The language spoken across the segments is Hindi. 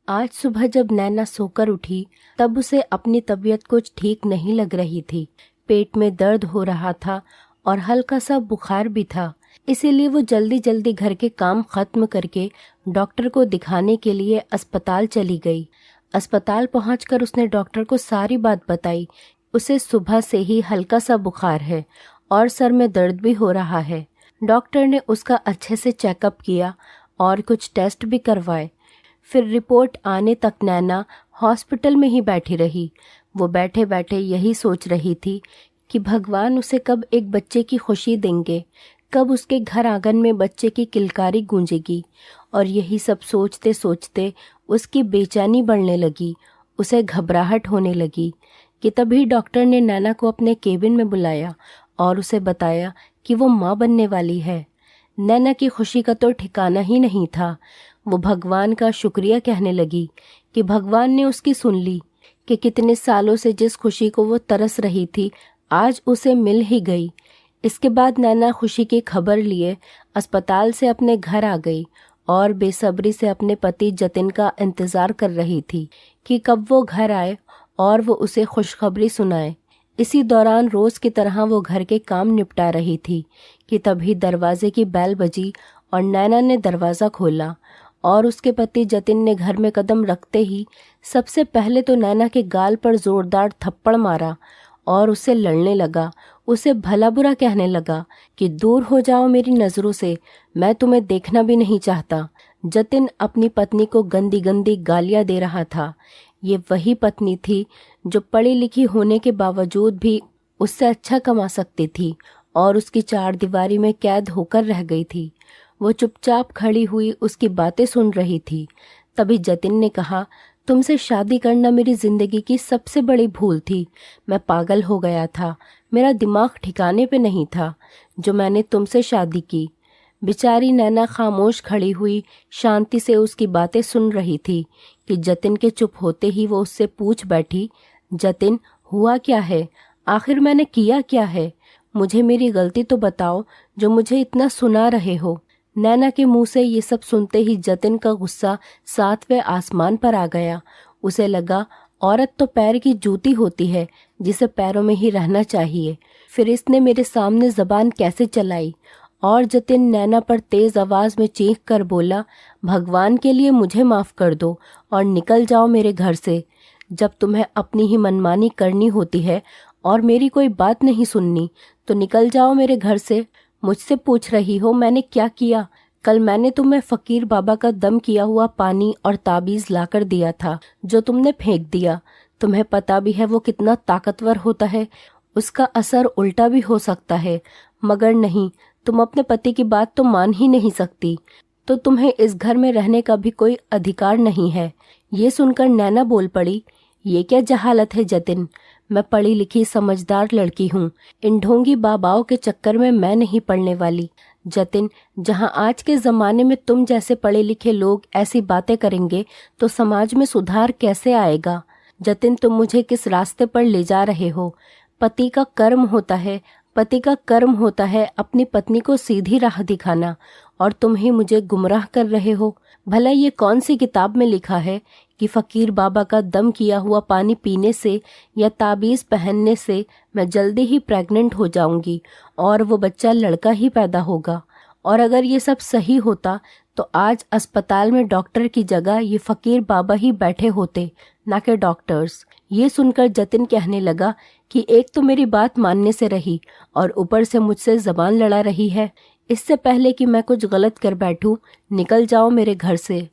आज सुबह जब नैना सोकर उठी तब उसे अपनी तबीयत कुछ ठीक नहीं लग रही थी। पेट में दर्द हो रहा था और हल्का सा बुखार भी था। इसीलिए वो जल्दी जल्दी घर के काम खत्म करके डॉक्टर को दिखाने के लिए अस्पताल चली गई। अस्पताल पहुंचकर उसने डॉक्टर को सारी बात बताई। उसे सुबह से ही हल्का सा बुखार है और सर में दर्द भी हो रहा है। डॉक्टर ने उसका अच्छे से चेकअप किया और कुछ टेस्ट भी करवाए। फिर रिपोर्ट आने तक नैना हॉस्पिटल में ही बैठी रही। वो बैठे बैठे यही सोच रही थी कि भगवान उसे कब एक बच्चे की खुशी देंगे, कब उसके घर आंगन में बच्चे की किलकारी गूंजेगी। और यही सब सोचते सोचते उसकी बेचैनी बढ़ने लगी। उसे घबराहट होने लगी कि तभी डॉक्टर ने नैना को अपने केबिन में बुलाया और उसे बताया कि वो माँ बनने वाली है। नैना की खुशी का तो ठिकाना ही नहीं था। वो भगवान का शुक्रिया कहने लगी कि भगवान ने उसकी सुन ली, कि कितने सालों से जिस खुशी को वो तरस रही थी आज उसे मिल ही गई। इसके बाद नैना खुशी की खबर लिए अस्पताल से अपने घर आ गई और बेसब्री से अपने पति जतिन का इंतज़ार कर रही थी कि कब वो घर आए और वो उसे खुशखबरी सुनाए। इसी दौरान रोज़ की तरह वो घर के काम निपटा रही थी कि तभी दरवाजे की बैल बजी और नैना ने दरवाज़ा खोला और उसके पति जतिन ने घर में कदम रखते ही सबसे पहले तो नैना के गाल पर ज़ोरदार थप्पड़ मारा और उससे लड़ने लगा। उसे भला बुरा कहने लगा कि दूर हो जाओ मेरी नज़रों से, मैं तुम्हें देखना भी नहीं चाहता। जतिन अपनी पत्नी को गंदी गंदी गालियाँ दे रहा था। ये वही पत्नी थी जो पढ़ी लिखी होने के बावजूद भी उससे अच्छा कमा सकती थी और उसकी चार दीवारी में कैद होकर रह गई थी। वो चुपचाप खड़ी हुई उसकी बातें सुन रही थी। तभी जतिन ने कहा, तुमसे शादी करना मेरी ज़िंदगी की सबसे बड़ी भूल थी। मैं पागल हो गया था, मेरा दिमाग ठिकाने पे नहीं था जो मैंने तुमसे शादी की। बेचारी नैना खामोश खड़ी हुई शांति से उसकी बातें सुन रही थी कि जतिन के चुप होते ही वो उससे पूछ बैठी, जतिन हुआ क्या है? आखिर मैंने किया क्या है? मुझे मेरी गलती तो बताओ जो मुझे इतना सुना रहे हो। नैना के मुंह से ये सब सुनते ही जतिन का गुस्सा सातवें आसमान पर आ गया। उसे लगा औरत तो पैर की जूती होती है जिसे पैरों में ही रहना चाहिए। फिर इसने मेरे सामने जबान कैसे चलाई? और जतिन नैना पर तेज आवाज में चीख कर बोला, भगवान के लिए मुझे माफ कर दो और निकल जाओ मेरे घर से। जब तुम्हें अपनी ही मनमानी करनी होती है और मेरी कोई बात नहीं सुननी तो निकल जाओ मेरे घर से। मुझसे पूछ रही हो मैंने क्या किया? कल मैंने तुम्हें फकीर बाबा का दम किया हुआ पानी और ताबीज लाकर दिया था जो तुमने फेंक दिया। तुम्हें पता भी है वो कितना ताकतवर होता है, उसका असर उल्टा भी हो सकता है। मगर नहीं, तुम अपने पति की बात तो मान ही नहीं सकती, तो तुम्हें इस घर में रहने का भी कोई अधिकार नहीं है। ये सुनकर नैना बोल पड़ी, ये क्या जहालत है जतिन? मैं पढ़ी लिखी समझदार लड़की हूँ, इन ढोंगी बाबाओं के चक्कर में मैं नहीं पड़ने वाली। जतिन, जहाँ आज के ज़माने में तुम जैसे पढ़े लिखे लोग ऐसी बातें करेंगे तो समाज में सुधार कैसे आएगा? जतिन, तुम मुझे किस रास्ते पर ले जा रहे हो? पति का कर्म होता है अपनी पत्नी को सीधी राह दिखाना, और तुम ही मुझे गुमराह कर रहे हो। भला ये कौन सी किताब में लिखा है कि फ़कीर बाबा का दम किया हुआ पानी पीने से या ताबीज़ पहनने से मैं जल्दी ही प्रेग्नेंट हो जाऊंगी और वो बच्चा लड़का ही पैदा होगा? और अगर ये सब सही होता तो आज अस्पताल में डॉक्टर की जगह ये फ़कीर बाबा ही बैठे होते, ना कि डॉक्टर्स। ये सुनकर जतिन कहने लगा कि एक तो मेरी बात मानने से रही और ऊपर से मुझसे ज़बान लड़ा रही है। इससे पहले कि मैं कुछ गलत कर बैठूं, निकल जाओ मेरे घर से।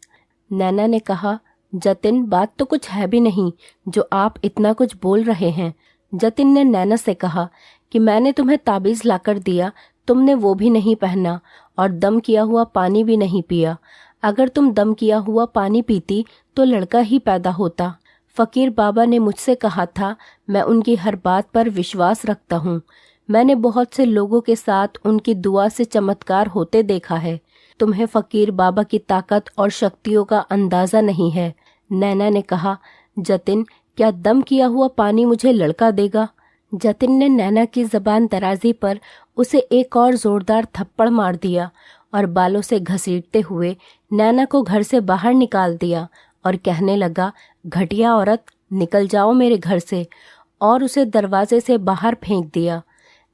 नैना ने कहा, जतिन, बात तो कुछ है भी नहीं जो आप इतना कुछ बोल रहे हैं। जतिन ने नैना से कहा कि मैंने तुम्हें ताबीज़ लाकर दिया, तुमने वो भी नहीं पहना और दम किया हुआ पानी भी नहीं पिया। अगर तुम दम किया हुआ पानी पीती तो लड़का ही पैदा होता। फ़कीर बाबा ने मुझसे कहा था, मैं उनकी हर बात पर विश्वास रखता हूँ। मैंने बहुत से लोगों के साथ उनकी दुआ से चमत्कार होते देखा है। तुम्हें फ़कीर बाबा की ताकत और शक्तियों का अंदाज़ा नहीं है। नैना ने कहा, जतिन, क्या दम किया हुआ पानी मुझे लड़का देगा? जतिन ने नैना की ज़बान दराजी पर उसे एक और ज़ोरदार थप्पड़ मार दिया और बालों से घसीटते हुए नैना को घर से बाहर निकाल दिया और कहने लगा, घटिया औरत, निकल जाओ मेरे घर से, और उसे दरवाजे से बाहर फेंक दिया।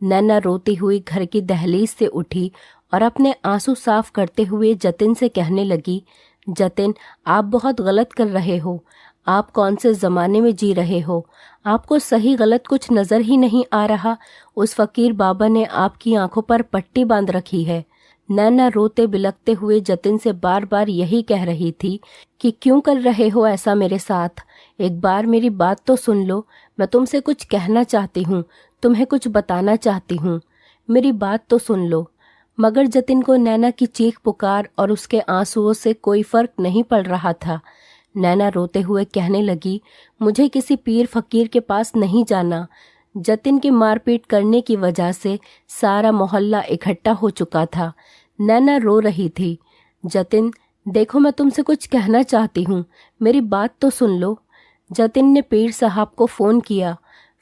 नैना रोती हुई घर की दहलीज से उठी और अपने आंसू साफ करते हुए जतिन से कहने लगी, जतिन, आप बहुत गलत कर रहे हो। आप कौन से ज़माने में जी रहे हो? आपको सही गलत कुछ नज़र ही नहीं आ रहा। उस फ़कीर बाबा ने आपकी आंखों पर पट्टी बांध रखी है। नैना रोते बिलखते हुए जतिन से बार बार यही कह रही थी कि क्यों कर रहे हो ऐसा मेरे साथ? एक बार मेरी बात तो सुन लो। मैं तुमसे कुछ कहना चाहती हूँ, तुम्हें कुछ बताना चाहती हूँ। मेरी बात तो सुन लो। मगर जतिन को नैना की चीख पुकार और उसके आंसुओं से कोई फर्क नहीं पड़ रहा था। नैना रोते हुए कहने लगी, मुझे किसी पीर फकीर के पास नहीं जाना। जतिन की मारपीट करने की वजह से सारा मोहल्ला इकट्ठा हो चुका था। नैना रो रही थी। जतिन, देखो, मैं तुमसे कुछ कहना चाहती हूँ, मेरी बात तो सुन लो। जतिन ने पीर साहब को फ़ोन किया।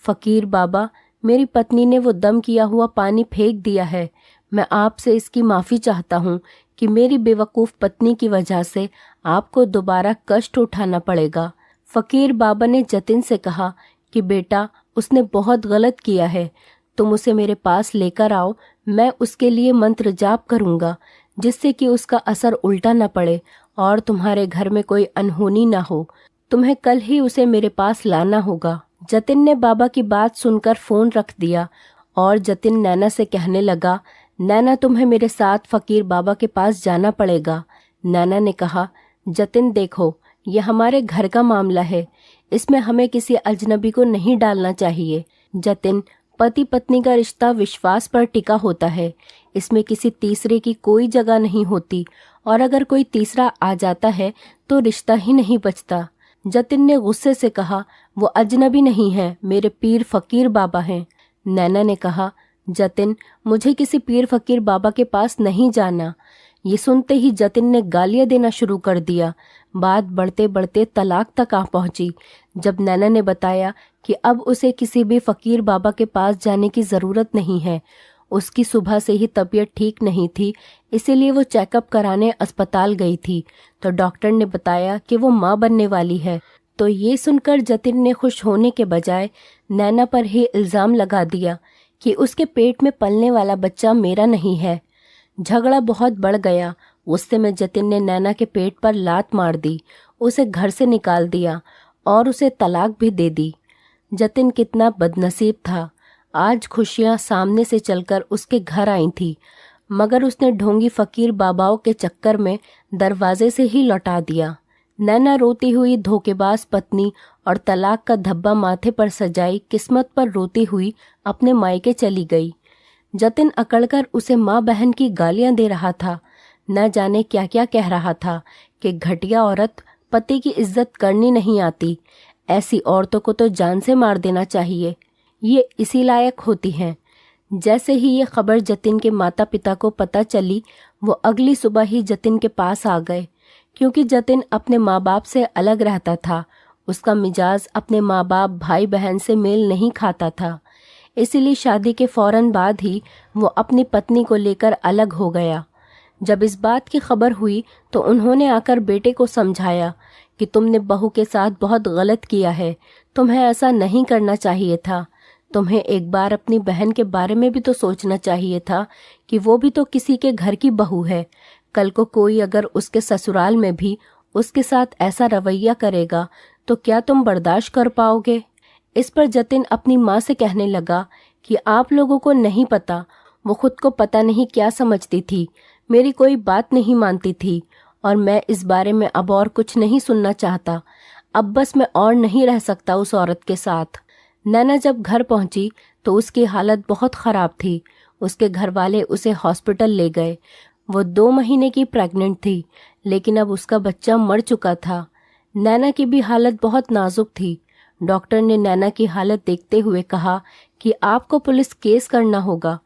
फ़कीर बाबा, मेरी पत्नी ने वो दम किया हुआ पानी फेंक दिया है। मैं आपसे इसकी माफ़ी चाहता हूँ कि मेरी बेवकूफ़ पत्नी की वजह से आपको दोबारा कष्ट उठाना पड़ेगा। फ़कीर बाबा ने जतिन से कहा कि बेटा, उसने बहुत गलत किया है। तुम उसे मेरे पास लेकर आओ। मैं उसके लिए मंत्र जाप करूँगा, जिससे कि उसका असर उल्टा न पड़े और तुम्हारे घर में कोई अनहोनी ना हो। तुम्हें कल ही उसे मेरे पास लाना होगा। जतिन ने बाबा की बात सुनकर फ़ोन रख दिया और जतिन नैना से कहने लगा, नैना, तुम्हें मेरे साथ फ़कीर बाबा के पास जाना पड़ेगा। नैना ने कहा, जतिन देखो, यह हमारे घर का मामला है, इसमें हमें किसी अजनबी को नहीं डालना चाहिए। जतिन, पति पत्नी का रिश्ता विश्वास पर टिका होता है, इसमें किसी तीसरे की कोई जगह नहीं होती, और अगर कोई तीसरा आ जाता है तो रिश्ता ही नहीं बचता। जतिन ने गुस्से से कहा, वो अजनबी नहीं है, मेरे पीर फ़कीर बाबा हैं। नैना ने कहा, जतिन, मुझे किसी पीर फ़कीर बाबा के पास नहीं जाना। ये सुनते ही जतिन ने गालियाँ देना शुरू कर दिया। बात बढ़ते बढ़ते तलाक तक आ पहुंची। जब नैना ने बताया कि अब उसे किसी भी फ़कीर बाबा के पास जाने की ज़रूरत नहीं है, उसकी सुबह से ही तबीयत ठीक नहीं थी, इसीलिए वो चेकअप कराने अस्पताल गई थी, तो डॉक्टर ने बताया कि वो माँ बनने वाली है। तो ये सुनकर जतिन ने खुश होने के बजाय नैना पर ही इल्ज़ाम लगा दिया कि उसके पेट में पलने वाला बच्चा मेरा नहीं है। झगड़ा बहुत बढ़ गया। गुस्से में जतिन ने नैना के पेट पर लात मार दी, उसे घर से निकाल दिया और उसे तलाक भी दे दी। जतिन कितना बदनसीब था। आज खुशियां सामने से चलकर उसके घर आई थी, मगर उसने ढोंगी फ़कीर बाबाओं के चक्कर में दरवाजे से ही लौटा दिया। नैना रोती हुई धोखेबाज पत्नी और तलाक का धब्बा माथे पर सजाई किस्मत पर रोती हुई अपने मायके चली गई। जतिन अकड़कर उसे माँ बहन की गालियां दे रहा था, न जाने क्या क्या कह रहा था कि घटिया औरत, पति की इज्जत करनी नहीं आती, ऐसी औरतों को तो जान से मार देना चाहिए, ये इसी लायक होती हैं। जैसे ही ये खबर जतिन के माता पिता को पता चली, वो अगली सुबह ही जतिन के पास आ गए। क्योंकि जतिन अपने माँ बाप से अलग रहता था, उसका मिजाज अपने माँ बाप भाई बहन से मेल नहीं खाता था, इसीलिए शादी के फौरन बाद ही वो अपनी पत्नी को लेकर अलग हो गया। जब इस बात की खबर हुई तो उन्होंने आकर बेटे को समझाया कि तुमने बहू के साथ बहुत गलत किया है, तुम्हें ऐसा नहीं करना चाहिए था। तुम्हें एक बार अपनी बहन के बारे में भी तो सोचना चाहिए था कि वो भी तो किसी के घर की बहू है। कल को कोई अगर उसके ससुराल में भी उसके साथ ऐसा रवैया करेगा तो क्या तुम बर्दाश्त कर पाओगे? इस पर जतिन अपनी माँ से कहने लगा कि आप लोगों को नहीं पता, वो खुद को पता नहीं क्या समझती थी, मेरी कोई बात नहीं मानती थी, और मैं इस बारे में अब और कुछ नहीं सुनना चाहता। अब बस मैं और नहीं रह सकता उस औरत के साथ। नैना जब घर पहुंची तो उसकी हालत बहुत ख़राब थी। उसके घर वाले उसे हॉस्पिटल ले गए। वो 2 महीने की प्रेग्नेंट थी, लेकिन अब उसका बच्चा मर चुका था। नैना की भी हालत बहुत नाजुक थी। डॉक्टर ने नैना की हालत देखते हुए कहा कि आपको पुलिस केस करना होगा,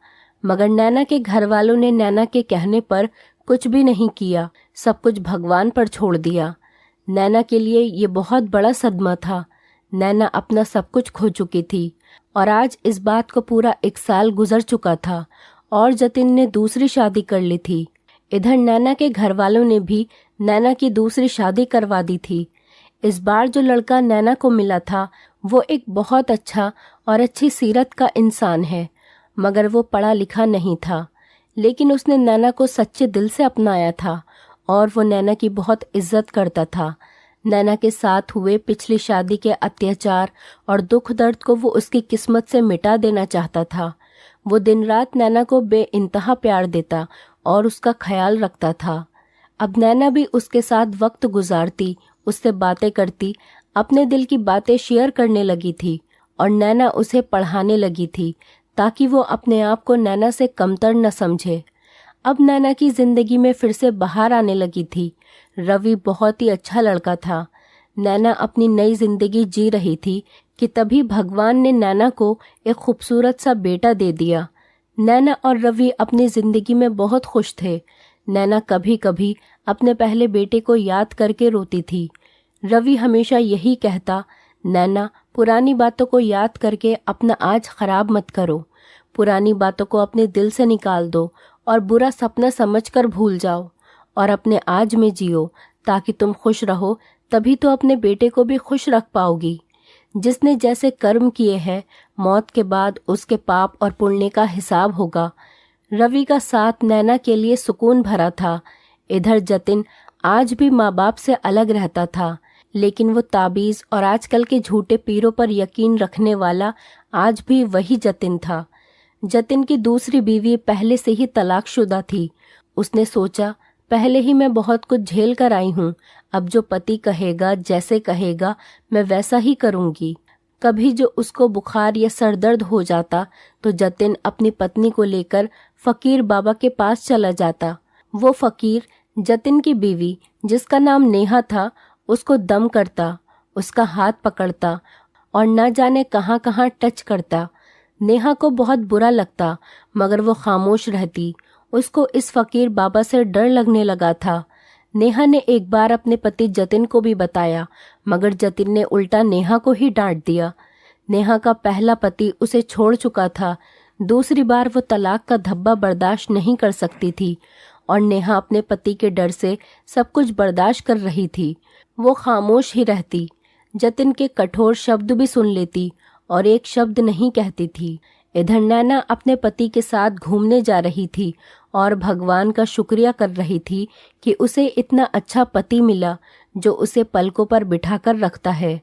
मगर नैना के घर वालों ने नैना के कहने पर कुछ भी नहीं किया, सब कुछ भगवान पर छोड़ दिया। नैना के लिए ये बहुत बड़ा सदमा था। नैना अपना सब कुछ खो चुकी थी और आज इस बात को पूरा 1 साल गुजर चुका था और जतिन ने दूसरी शादी कर ली थी। इधर नैना के घर वालों ने भी नैना की दूसरी शादी करवा दी थी। इस बार जो लड़का नैना को मिला था वो एक बहुत अच्छा और अच्छी सीरत का इंसान है, मगर वो पढ़ा लिखा नहीं था। लेकिन उसने नैना को सच्चे दिल से अपनाया था और वो नैना की बहुत इज्जत करता था। नैना के साथ हुए पिछली शादी के अत्याचार और दुख दर्द को वो उसकी किस्मत से मिटा देना चाहता था। वो दिन रात नैना को बेइंतहा प्यार देता और उसका ख्याल रखता था। अब नैना भी उसके साथ वक्त गुजारती, उससे बातें करती, अपने दिल की बातें शेयर करने लगी थी और नैना उसे पढ़ाने लगी थी ताकि वो अपने आप को नैना से कमतर न समझे। अब नैना की जिंदगी में फिर से बाहर आने लगी थी। रवि बहुत ही अच्छा लड़का था। नैना अपनी नई जिंदगी जी रही थी कि तभी भगवान ने नैना को एक खूबसूरत सा बेटा दे दिया। नैना और रवि अपनी जिंदगी में बहुत खुश थे। नैना कभी कभी अपने पहले बेटे को याद करके रोती थी। रवि हमेशा यही कहता, नैना पुरानी बातों को याद करके अपना आज खराब मत करो, पुरानी बातों को अपने दिल से निकाल दो और बुरा सपना समझकर भूल जाओ और अपने आज में जियो ताकि तुम खुश रहो, तभी तो अपने बेटे को भी खुश रख पाओगी। जिसने जैसे कर्म किए हैं, मौत के बाद उसके पाप और पुण्य का हिसाब होगा। रवि का साथ नैना के लिए सुकून भरा था। इधर जतिन आज भी माँ बाप से अलग रहता था, लेकिन वो ताबीज़ और आजकल के झूठे पीरों पर यकीन रखने वाला आज भी वही जतिन था। जतिन की दूसरी बीवी पहले से ही तलाकशुदा थी। उसने सोचा, पहले ही मैं बहुत कुछ झेल कर आई हूँ, अब जो पति कहेगा, जैसे कहेगा, मैं वैसा ही करूँगी। कभी जो उसको बुखार या सरदर्द हो जाता तो जतिन अपनी पत्नी को लेकर फकीर बाबा के पास चला जाता। वो फकीर जतिन की बीवी, जिसका नाम नेहा था, उसको दम करता, उसका हाथ पकड़ता और न जाने कहाँ कहाँ टच करता। नेहा को बहुत बुरा लगता, मगर वो खामोश रहती। उसको इस फकीर बाबा से डर लगने लगा था। नेहा ने एक बार अपने पति जतिन को भी बताया, मगर जतिन ने उल्टा नेहा को ही डांट दिया। नेहा का पहला पति उसे छोड़ चुका था। दूसरी बार वो तलाक का धब्बा बर्दाश्त नहीं कर सकती थी और नेहा अपने पति के डर से सब कुछ बर्दाश्त कर रही थी। वो खामोश ही रहती, जतिन के कठोर शब्द भी सुन लेती और एक शब्द नहीं कहती थी। इधर नैना अपने पति के साथ घूमने जा रही थी और भगवान का शुक्रिया कर रही थी कि उसे इतना अच्छा पति मिला जो उसे पलकों पर बिठाकर रखता है।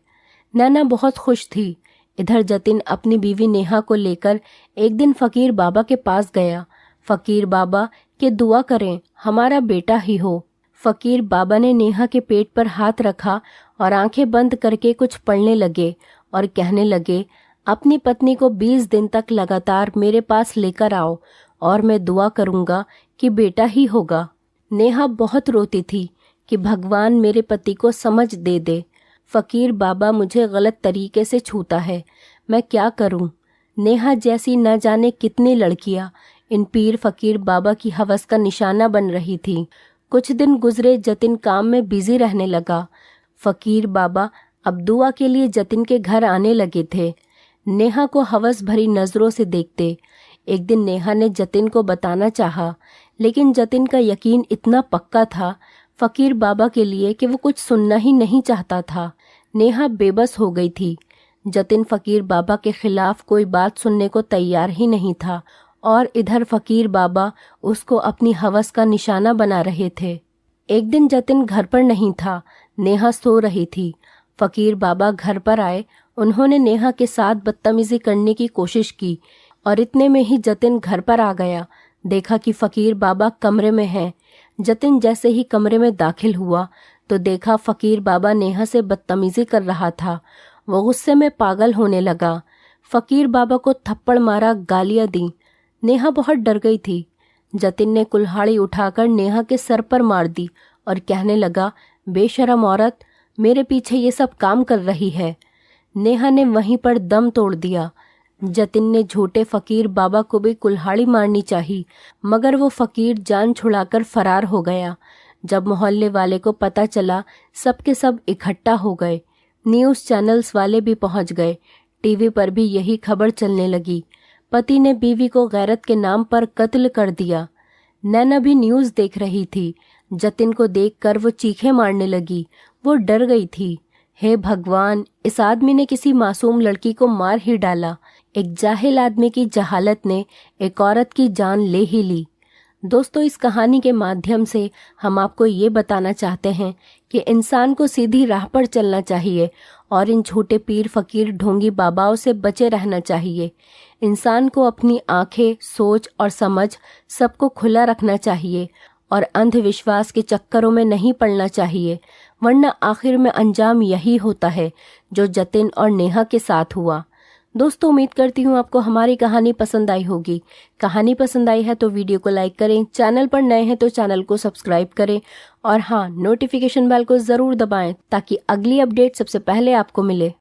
नैना बहुत खुश थी। इधर जतिन अपनी बीवी नेहा को लेकर एक दिन फकीर बाबा के पास गया। फकीर बाबा कि दुआ करें, हमारा बेटा ही हो। फकीर बाबा ने नेहा के पेट पर हाथ रखा और आंखें बंद करके कुछ पढ़ने लगे और कहने लगे, अपनी पत्नी को 20 दिन तक लगातार मेरे पास लेकर आओ और मैं दुआ करूंगा कि बेटा ही होगा। नेहा बहुत रोती थी कि भगवान मेरे पति को समझ दे दे। फकीर बाबा मुझे गलत तरीके से छूता है, मैं क्या करूं? नेहा जैसी न जाने कितनी लड़कियां इन पीर फकीर बाबा की हवस का निशाना बन रही थी। कुछ दिन गुजरे, जतिन काम में बिजी रहने लगा। फकीर बाबा अब दुआ के लिए जतिन के घर आने लगे थे। नेहा को हवस भरी नजरों से देखते। एक दिन नेहा ने जतिन को बताना चाहा, लेकिन जतिन का यकीन इतना पक्का था फकीर बाबा के लिए कि वो कुछ सुनना ही नहीं चाहता था। नेहा बेबस हो गई थी। जतिन फकीर बाबा के खिलाफ कोई बात सुनने को तैयार ही नहीं था और इधर फकीर बाबा उसको अपनी हवस का निशाना बना रहे थे। एक दिन जतिन घर पर नहीं था, नेहा सो रही थी। फकीर बाबा घर पर आए। उन्होंने नेहा के साथ बदतमीजी करने की कोशिश की और इतने में ही जतिन घर पर आ गया। देखा कि फकीर बाबा कमरे में हैं। जतिन जैसे ही कमरे में दाखिल हुआ तो देखा फकीर बाबा नेहा से बदतमीजी कर रहा था। वो गुस्से में पागल होने लगा। फकीर बाबा को थप्पड़ मारा, गालियां दी। नेहा बहुत डर गई थी। जतिन ने कुल्हाड़ी उठाकर नेहा के सर पर मार दी और कहने लगा, बेशरम औरत, मेरे पीछे ये सब काम कर रही है। नेहा ने वहीं पर दम तोड़ दिया। जतिन ने झूठे फकीर बाबा को भी कुल्हाड़ी मारनी चाहिए, मगर वो फकीर जान छुड़ाकर फरार हो गया। जब मोहल्ले वाले को पता चला, सबके सब इकट्ठा हो गए। न्यूज़ चैनल्स वाले भी पहुंच गए। टीवी पर भी यही खबर चलने लगी, पति ने बीवी को गैरत के नाम पर कत्ल कर दिया। नैना भी न्यूज़ देख रही थी। जतिन को देखकर वो चीखें मारने लगी। वो डर गई थी। हे भगवान, इस आदमी ने किसी मासूम लड़की को मार ही डाला। एक जाहिल आदमी की जहालत ने एक औरत की जान ले ही ली। दोस्तों, इस कहानी के माध्यम से हम आपको ये बताना चाहते हैं कि इंसान को सीधी राह पर चलना चाहिए और इन झूठे पीर फकीर ढोंगी बाबाओं से बचे रहना चाहिए। इंसान को अपनी आंखें, सोच और समझ सबको खुला रखना चाहिए और अंधविश्वास के चक्करों में नहीं पड़ना चाहिए, वरना आखिर में अंजाम यही होता है जो जतिन और नेहा के साथ हुआ। दोस्तों, उम्मीद करती हूँ आपको हमारी कहानी पसंद आई होगी। कहानी पसंद आई है तो वीडियो को लाइक करें, चैनल पर नए हैं तो चैनल को सब्सक्राइब करें और हाँ, नोटिफिकेशन बेल को ज़रूर दबाएं ताकि अगली अपडेट सबसे पहले आपको मिले।